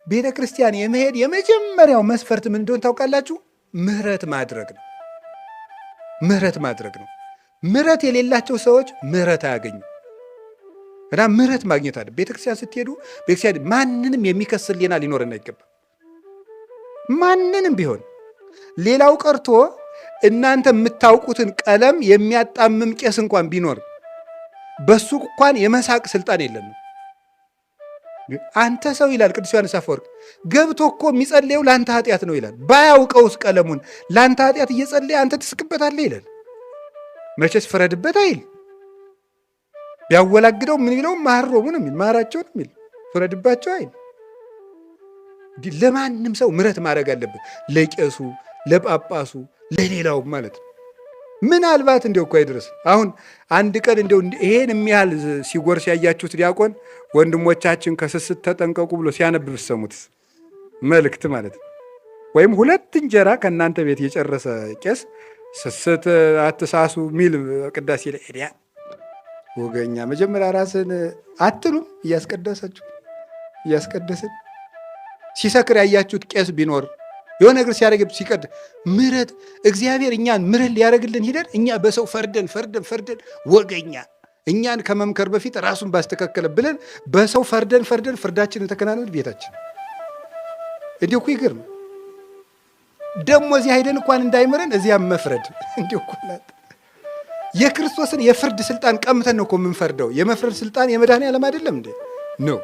ቤተ ክርስቲያን የመሄድ የመጀመሪያው መስፈርት ምን እንደሆነ ታውቃላችሁ? ምህረት ማድረግ ነው። ምህረት ማድረግ ነው። ምህረት የሌላቸው ሰዎች ምህረት አያገኙ እና ምህረት ማግኘት አለ። ቤተክርስቲያን ስትሄዱ ቤተክርስቲያን ማንንም የሚከስ ሕሊና ሊኖረን አይገባም። ማንንም ቢሆን ሌላው ቀርቶ እናንተ የምታውቁትን ቀለም የሚያጣምም ቄስ እንኳን ቢኖር በሱ እንኳን የመሳቅ ስልጣን የለንም። አንተ ሰው ይላል ቅዱስ ዮሐንስ አፈወርቅ ገብቶ እኮ የሚጸልየው ለአንተ ኃጢአት ነው ይላል። ባያውቀውስ ቀለሙን ለአንተ ኃጢአት እየጸለየ አንተ ትስቅበታለህ ይላል። መቼስ ፍረድበት አይል። ቢያወላግደው ምን ይለው ማሮሙ ነው የሚል ማራቸው ነው የሚል ፍረድባቸው አይል። ለማንም ሰው ምሕረት ማድረግ አለበት፣ ለቄሱ፣ ለጳጳሱ፣ ለሌላው ማለት ነው። ምናልባት እንዲያው እኮ አይድረስ። አሁን አንድ ቀን እንዲያው ይሄን የሚያህል ሲጎርስ ያያችሁት ዲያቆን ወንድሞቻችን ከስስት ተጠንቀቁ ብሎ ሲያነብ ብትሰሙት መልእክት ማለት ነው። ወይም 2 እንጀራ ከእናንተ ቤት የጨረሰ ቄስ ስስት አትሳሱ ሚል ቅዳሴ ላይ ሄዲያ ወገኛ መጀመሪያ ራስን አትሉም እያስቀደስን ሲሰክር ያያችሁት ቄስ ቢኖር የሆነ ነገር ሲያደርግ ሲቀድ ምሕረት እግዚአብሔር እኛን ምሕረት ሊያደርግልን ሂደን እኛ በሰው ፈርደን ወገኛ እኛን ከመምከር በፊት ራሱን ባስተካከለ ብለን በሰው ፈርደን ፍርዳችንን ተከናነን ቤታችን እንዲሁ እኮ ይገርም። ደግሞ እዚህ ሄደን እንኳን እንዳይምረን እዚያም መፍረድ እንዲሁ እኮ ናት። የክርስቶስን የፍርድ ስልጣን ቀምተን ነው እኮ የምንፈርደው። የመፍረድ ስልጣን የመድኃኔዓለም አይደለም እንዴ ነው።